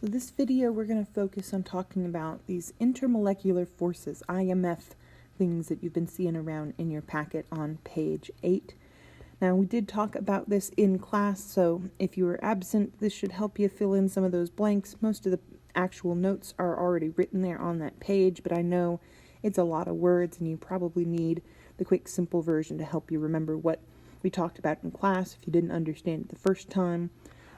So this video we're going to focus on talking about these intermolecular forces, IMF, things that you've been seeing around in your packet on page 8. Now we did talk about this in class, so if you were absent, this should help you fill in some of those blanks. Most of the actual notes are already written there on that page, but I know it's a lot of words and you probably need the quick, simple version to help you remember what we talked about in class if you didn't understand it the first time.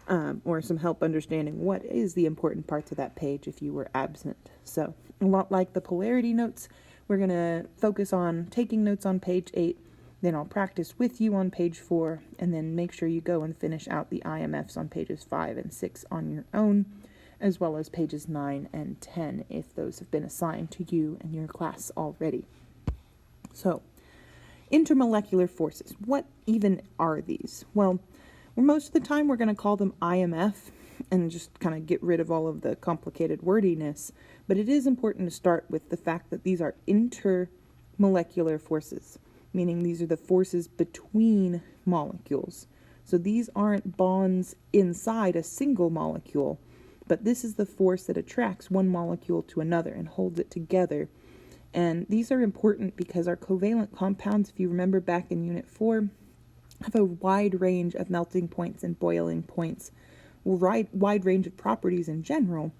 Or some help understanding what is the important parts of that page if you were absent. So, a lot like the polarity notes, we're going to focus on taking notes on page 8, then I'll practice with you on page 4, and then make sure you go and finish out the IMFs on pages 5 and 6 on your own, as well as pages 9 and 10 if those have been assigned to you and your class already. So, intermolecular forces, what even are these? Well, most of the time we're going to call them IMF and just kind of get rid of all of the complicated wordiness, but it is important to start with the fact that these are intermolecular forces, meaning these are the forces between molecules. So these aren't bonds inside a single molecule, but this is the force that attracts one molecule to another and holds it together. And these are important because our covalent compounds, if you remember back in Unit 4, have a wide range of melting points and boiling points, wide range of properties in general.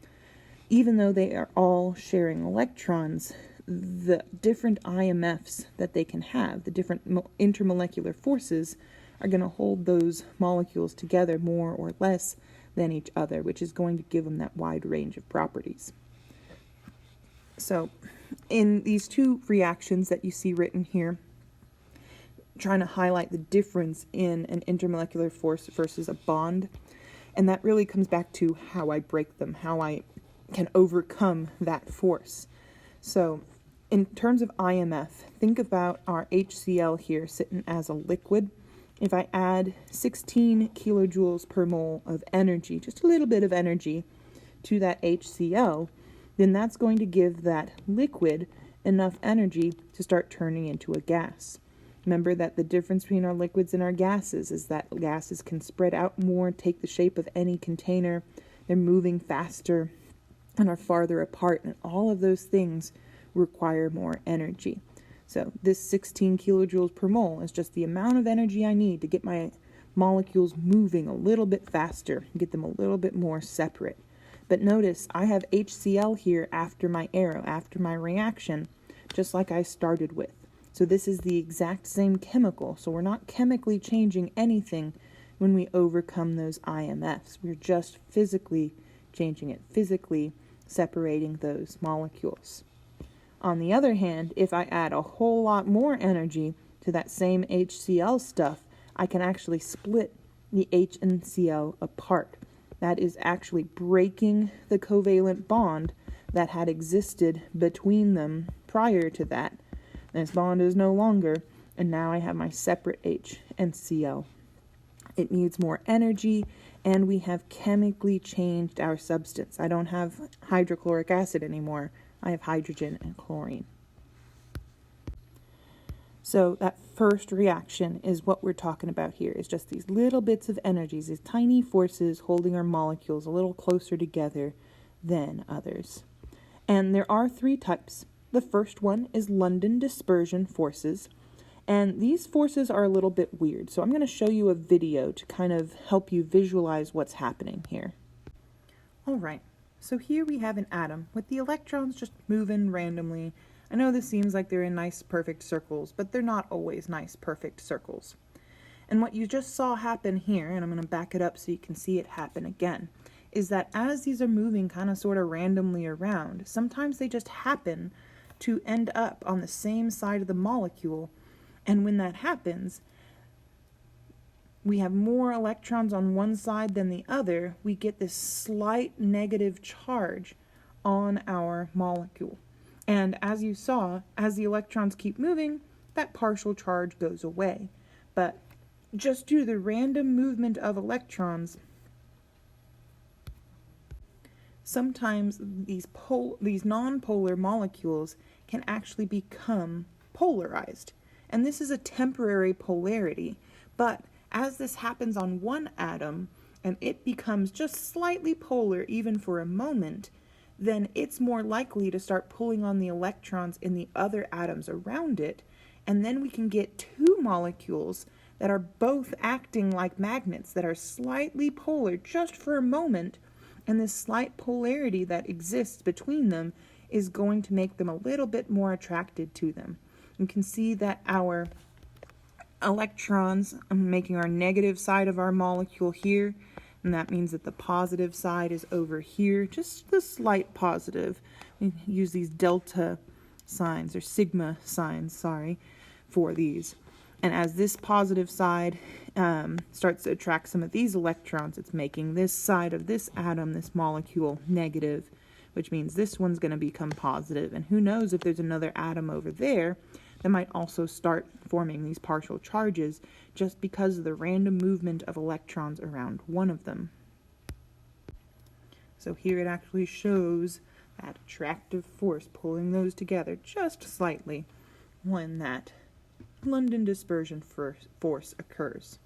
Even though they are all sharing electrons, the different IMFs that they can have, the different intermolecular forces, are going to hold those molecules together more or less than each other, which is going to give them that wide range of properties. So, in these two reactions that you see written here, trying to highlight the difference in an intermolecular force versus a bond, and that really comes back to how I break them, how I can overcome that force. So in terms of IMF, think about our HCl here sitting as a liquid. If I add 16 kilojoules per mole of energy, just a little bit of energy, to that HCl, then that's going to give that liquid enough energy to start turning into a gas. Remember that the difference between our liquids and our gases is that gases can spread out more, take the shape of any container, they're moving faster, and are farther apart, and all of those things require more energy. So this 16 kilojoules per mole is just the amount of energy I need to get my molecules moving a little bit faster, get them a little bit more separate. But notice I have HCl here after my arrow, after my reaction, just like I started with. So this is the exact same chemical, so we're not chemically changing anything when we overcome those IMFs. We're just physically changing it, physically separating those molecules. On the other hand, if I add a whole lot more energy to that same HCl stuff, I can actually split the H and Cl apart. That is actually breaking the covalent bond that had existed between them prior to that. This bond is no longer, and now I have my separate H and Cl. It needs more energy, and we have chemically changed our substance. I don't have hydrochloric acid anymore. I have hydrogen and chlorine. So that first reaction is what we're talking about here, is just these little bits of energies, these tiny forces holding our molecules a little closer together than others. And there are 3 types. The first one is London dispersion forces, and these forces are a little bit weird, so I'm going to show you a video to kind of help you visualize what's happening here. Alright, so here we have an atom with the electrons just moving randomly. I know this seems like they're in nice perfect circles, but they're not always nice perfect circles. And what you just saw happen here, and I'm going to back it up so you can see it happen again, is that as these are moving kind of sort of randomly around, sometimes they just happen to end up on the same side of the molecule, and when that happens, we have more electrons on one side than the other, we get this slight negative charge on our molecule. And as you saw, as the electrons keep moving, that partial charge goes away. But just due to the random movement of electrons, sometimes these nonpolar molecules can actually become polarized. And this is a temporary polarity, but as this happens on one atom, and it becomes just slightly polar even for a moment, then it's more likely to start pulling on the electrons in the other atoms around it, and then we can get two molecules that are both acting like magnets that are slightly polar just for a moment, and this slight polarity that exists between them is going to make them a little bit more attracted to them. You can see that our electrons are making our negative side of our molecule here, and that means that the positive side is over here, just the slight positive. We use these delta signs, or sigma signs, for these. And as this positive side starts to attract some of these electrons, it's making this side of this atom, this molecule, negative, which means this one's going to become positive. And who knows if there's another atom over there that might also start forming these partial charges just because of the random movement of electrons around one of them. So here it actually shows that attractive force pulling those together just slightly when that London dispersion force occurs.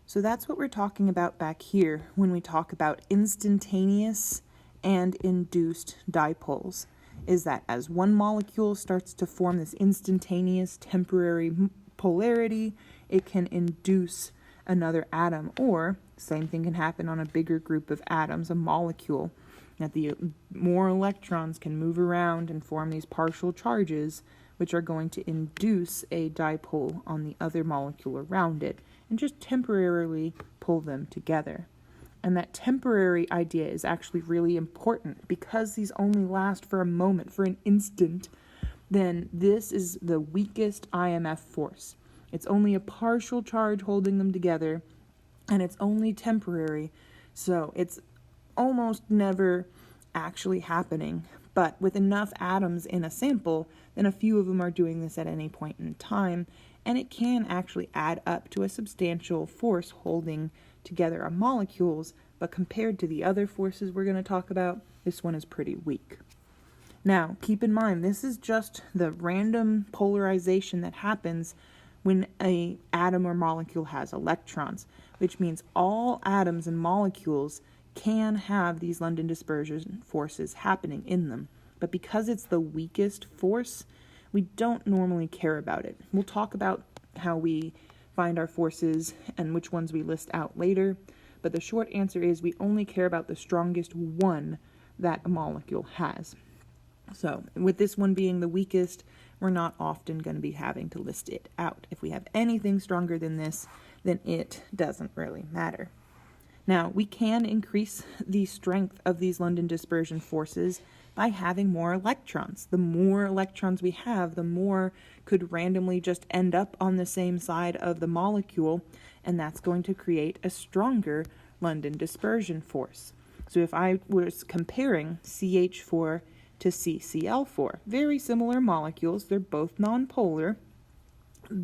So that's what we're talking about back here when we talk about instantaneous and induced dipoles, is that as one molecule starts to form this instantaneous temporary polarity, it can induce another atom, or same thing can happen on a bigger group of atoms, a molecule, that the more electrons can move around and form these partial charges, which are going to induce a dipole on the other molecule around it and just temporarily pull them together. And that temporary idea is actually really important because these only last for a moment, for an instant. Then this is the weakest IMF force. It's only a partial charge holding them together, and it's only temporary, so it's almost never actually happening. But with enough atoms in a sample, then a few of them are doing this at any point in time, and it can actually add up to a substantial force holding together our molecules, but compared to the other forces we're going to talk about, this one is pretty weak. Now, keep in mind, this is just the random polarization that happens when an atom or molecule has electrons, which means all atoms and molecules can have these London dispersion forces happening in them. But because it's the weakest force, we don't normally care about it. We'll talk about how we find our forces and which ones we list out later, but the short answer is we only care about the strongest one that a molecule has. So with this one being the weakest, we're not often going to be having to list it out. If we have anything stronger than this, then it doesn't really matter. Now, we can increase the strength of these London dispersion forces by having more electrons. The more electrons we have, the more could randomly just end up on the same side of the molecule, and that's going to create a stronger London dispersion force. So if I was comparing CH4 to CCl4, very similar molecules, they're both nonpolar.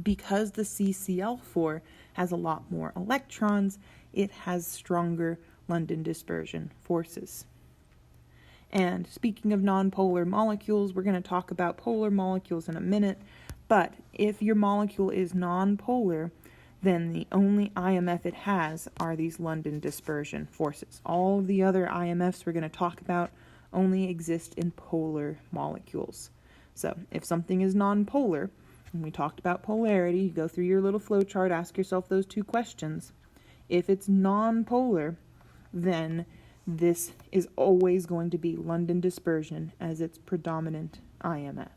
Because the CCl4 has a lot more electrons, it has stronger London dispersion forces. And speaking of nonpolar molecules, we're going to talk about polar molecules in a minute, but if your molecule is nonpolar, then the only IMF it has are these London dispersion forces. All of the other IMFs we're going to talk about only exist in polar molecules. So if something is nonpolar, and we talked about polarity, you go through your little flow chart, ask yourself those two questions. If it's nonpolar, then this is always going to be London dispersion as its predominant IMF.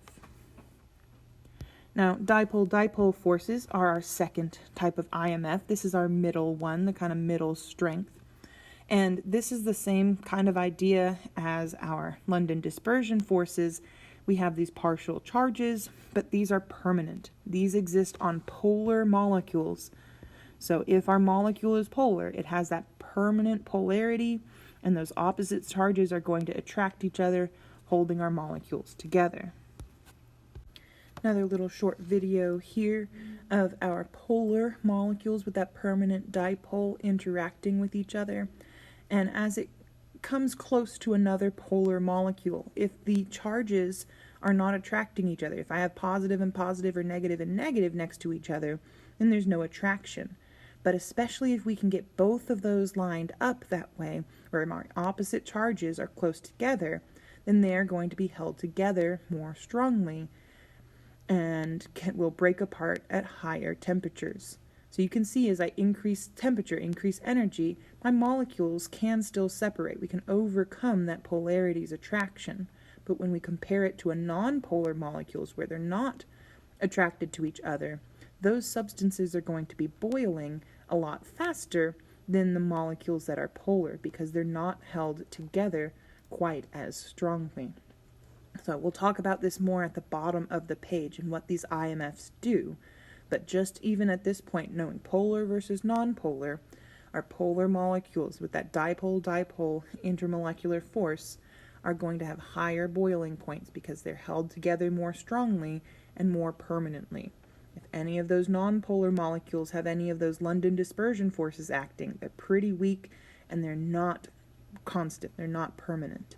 Now, dipole-dipole forces are our second type of IMF. This is our middle one, the kind of middle strength. And this is the same kind of idea as our London dispersion forces. We have these partial charges, but these are permanent. These exist on polar molecules. So if our molecule is polar, it has that permanent polarity, and those opposite charges are going to attract each other, holding our molecules together. Another little short video here of our polar molecules with that permanent dipole interacting with each other. And as it comes close to another polar molecule, if the charges are not attracting each other, if I have positive and positive or negative and negative next to each other, then there's no attraction. but especially if we can get both of those lined up that way, where our opposite charges are close together, then they're going to be held together more strongly and will break apart at higher temperatures. So you can see as I increase temperature, increase energy, my molecules can still separate. We can overcome that polarity's attraction. But when we compare it to a non-polar molecules where they're not attracted to each other, those substances are going to be boiling a lot faster than the molecules that are polar because they're not held together quite as strongly. So we'll talk about this more at the bottom of the page and what these IMFs do. But just even at this point, knowing polar versus non-polar, our polar molecules with that dipole-dipole intermolecular force are going to have higher boiling points because they're held together more strongly and more permanently. If any of those non-polar molecules have any of those London dispersion forces acting, they're pretty weak and they're not constant, they're not permanent.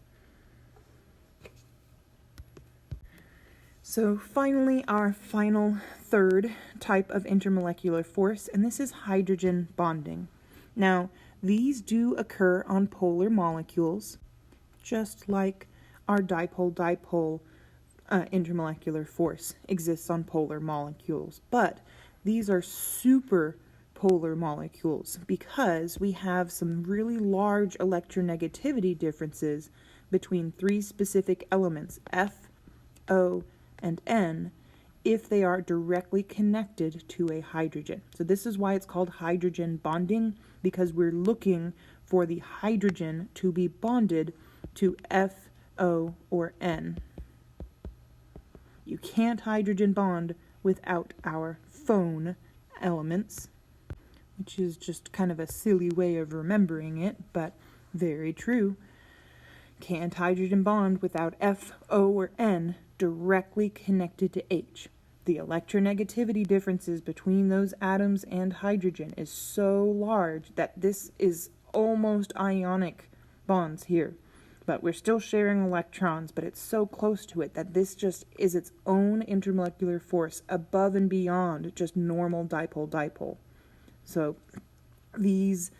So finally, our final third type of intermolecular force, and this is hydrogen bonding. Now, these do occur on polar molecules, just like our dipole-dipole intermolecular force exists on polar molecules. But these are super polar molecules because we have some really large electronegativity differences between three specific elements, F, O, and N, if they are directly connected to a hydrogen. So this is why it's called hydrogen bonding, because we're looking for the hydrogen to be bonded to F, O, or N. You can't hydrogen bond without our phone elements, which is just kind of a silly way of remembering it, but very true. Can't hydrogen bond without F, O, or N directly connected to H. The electronegativity differences between those atoms and hydrogen is so large that this is almost ionic bonds here. But we're still sharing electrons, but it's so close to it that this just is its own intermolecular force above and beyond just normal dipole-dipole. So the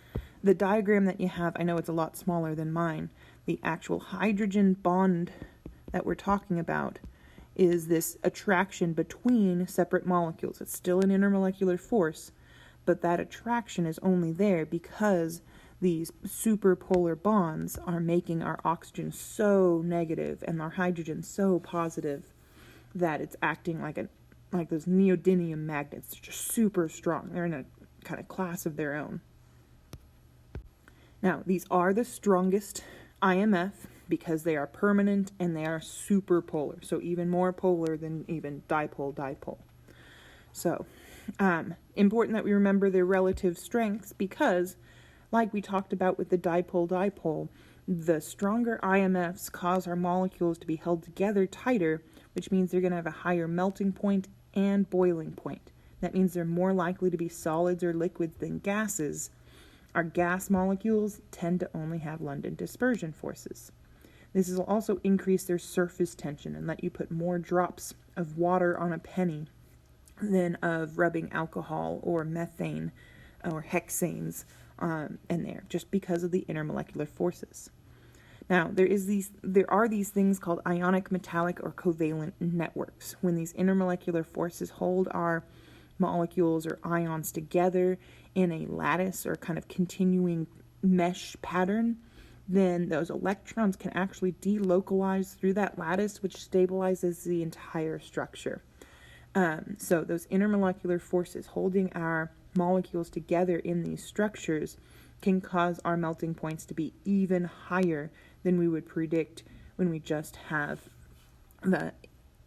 diagram that you have, I know it's a lot smaller than mine. The actual hydrogen bond that we're talking about is this attraction between separate molecules. It's still an intermolecular force, but that attraction is only there because these superpolar bonds are making our oxygen so negative and our hydrogen so positive that it's acting like those neodymium magnets. They're just super strong. They're in a kind of class of their own. Now, these are the strongest IMF because they are permanent and they are super polar, so even more polar than even dipole-dipole. So, important that we remember their relative strengths because, like we talked about with the dipole-dipole, the stronger IMFs cause our molecules to be held together tighter, which means they're going to have a higher melting point and boiling point. That means they're more likely to be solids or liquids than gases. Our gas molecules tend to only have London dispersion forces. This will also increase their surface tension and let you put more drops of water on a penny than of rubbing alcohol or methane or hexanes in there, just because of the intermolecular forces. Now, there are these things called ionic, metallic, or covalent networks. When these intermolecular forces hold our molecules or ions together in a lattice or kind of continuing mesh pattern, then those electrons can actually delocalize through that lattice, which stabilizes the entire structure. So those intermolecular forces holding our molecules together in these structures can cause our melting points to be even higher than we would predict when we just have the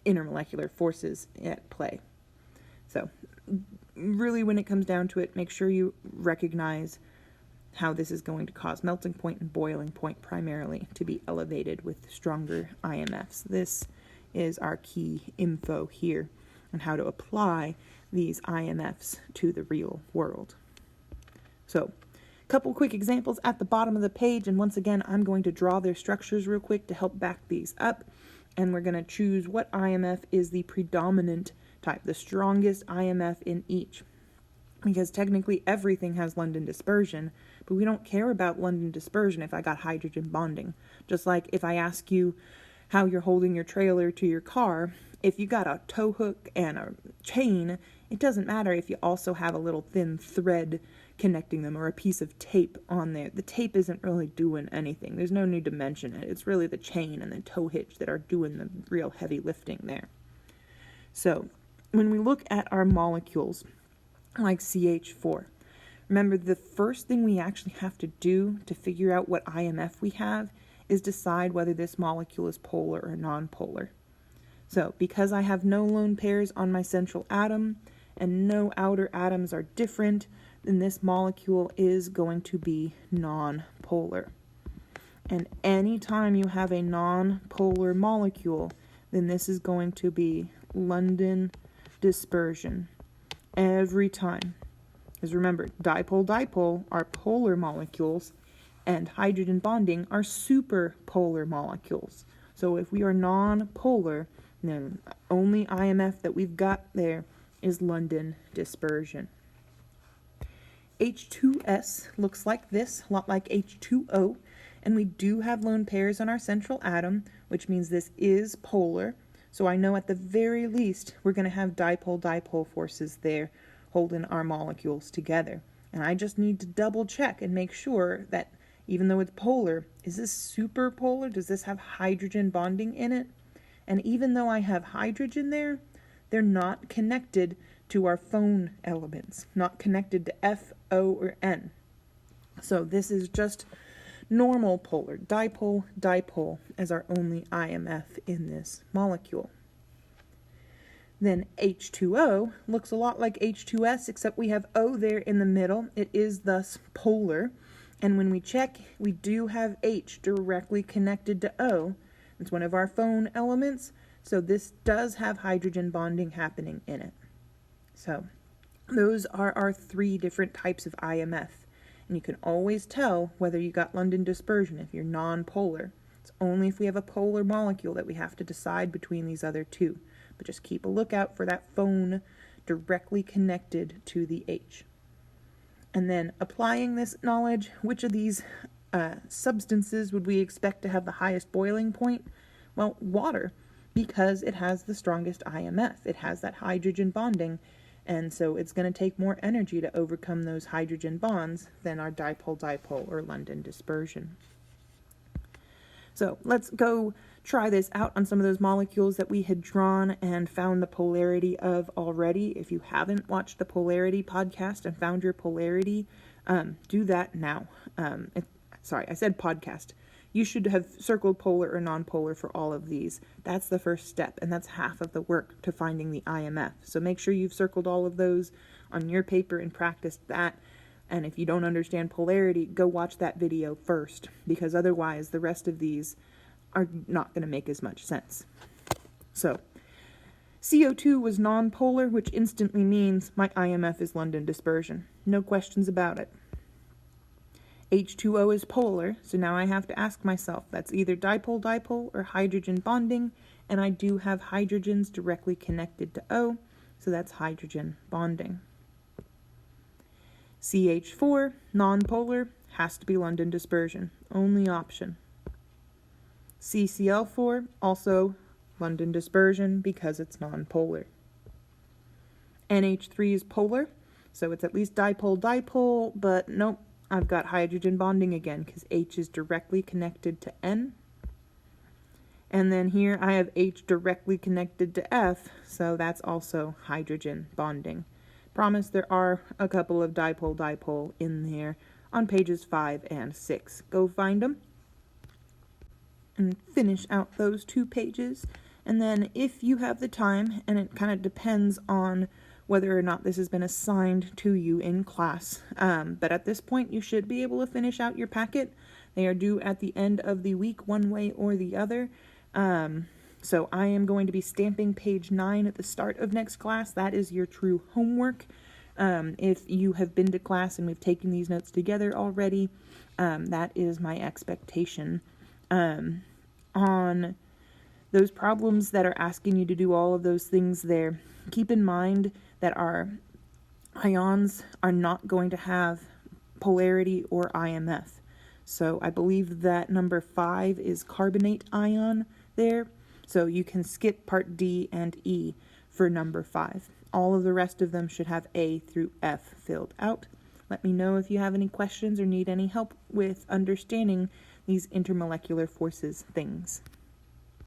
intermolecular forces at play. So really, when it comes down to it, make sure you recognize how this is going to cause melting point and boiling point primarily to be elevated with stronger IMFs. This is our key info here on how to apply these IMFs to the real world. So, a couple quick examples at the bottom of the page, and once again, I'm going to draw their structures real quick to help back these up, and we're going to choose what IMF is the predominant type, the strongest IMF in each. because technically everything has London dispersion, but we don't care about London dispersion if I got hydrogen bonding. Just like if I ask you how you're holding your trailer to your car, if you got a tow hook and a chain, it doesn't matter if you also have a little thin thread connecting them or a piece of tape on there. The tape isn't really doing anything. There's no need to mention it. It's really the chain and the tow hitch that are doing the real heavy lifting there. So when we look at our molecules, like CH4, remember the first thing we actually have to do to figure out what IMF we have is decide whether this molecule is polar or nonpolar. So because I have no lone pairs on my central atom and no outer atoms are different, then this molecule is going to be nonpolar. And anytime you have a nonpolar molecule, then this is going to be London dispersion. Every time. Because remember, dipole-dipole are polar molecules, and hydrogen bonding are superpolar molecules. So if we are non-polar, then only IMF that we've got there is London dispersion. H2S looks like this, a lot like H2O, and we do have lone pairs on our central atom, which means this is polar. So I know at the very least we're going to have dipole-dipole forces there holding our molecules together. And I just need to double check and make sure that even though it's polar, is this superpolar? Does this have hydrogen bonding in it? And even though I have hydrogen there, they're not connected to our phone elements, not connected to F, O, or N. So this is just normal polar, dipole-dipole as our only IMF in this molecule. Then H2O looks a lot like H2S, except we have O there in the middle. It is thus polar. And when we check, we do have H directly connected to O. It's one of our phone elements, so this does have hydrogen bonding happening in it. So those are our three different types of IMF. And you can always tell whether you got London dispersion if you're non-polar. It's only if we have a polar molecule that we have to decide between these other two. But just keep a lookout for that phone directly connected to the H. And then applying this knowledge, which of these substances would we expect to have the highest boiling point? Well, water, because it has the strongest IMF. It has that hydrogen bonding, and so it's going to take more energy to overcome those hydrogen bonds than our dipole-dipole or London dispersion. So let's go try this out on some of those molecules that we had drawn and found the polarity of already. If you haven't watched the polarity podcast and found your polarity, do that now. I said podcast. You should have circled polar or nonpolar for all of these. That's the first step, and that's half of the work to finding the IMF. So make sure you've circled all of those on your paper and practiced that. And if you don't understand polarity, go watch that video first, because otherwise the rest of these are not going to make as much sense. So, CO2 was nonpolar, which instantly means my IMF is London dispersion. No questions about it. H2O is polar, so now I have to ask myself, that's either dipole-dipole or hydrogen bonding, and I do have hydrogens directly connected to O, so that's hydrogen bonding. CH4, nonpolar, has to be London dispersion, only option. CCl4, also London dispersion because it's nonpolar. NH3 is polar, so it's at least dipole-dipole, but nope, I've got hydrogen bonding again because H is directly connected to N. And then here I have H directly connected to F, so that's also hydrogen bonding. Promise there are a couple of dipole-dipole in there on pages 5 and 6. Go find them and finish out those 2 pages. And then if you have the time, and it kind of depends on whether or not this has been assigned to you in class, but at this point you should be able to finish out your packet. They are due at the end of the week one way or the other. So I am going to be stamping page 9 at the start of next class. That is your true homework. If you have been to class and we've taken these notes together already, that is my expectation. On those problems that are asking you to do all of those things there, keep in mind that our Ions are not going to have polarity or IMF. So I believe that number 5 is carbonate ion there. So you can skip part D and E for number 5. All of the rest of them should have A through F filled out. Let me know if you have any questions or need any help with understanding these intermolecular forces things.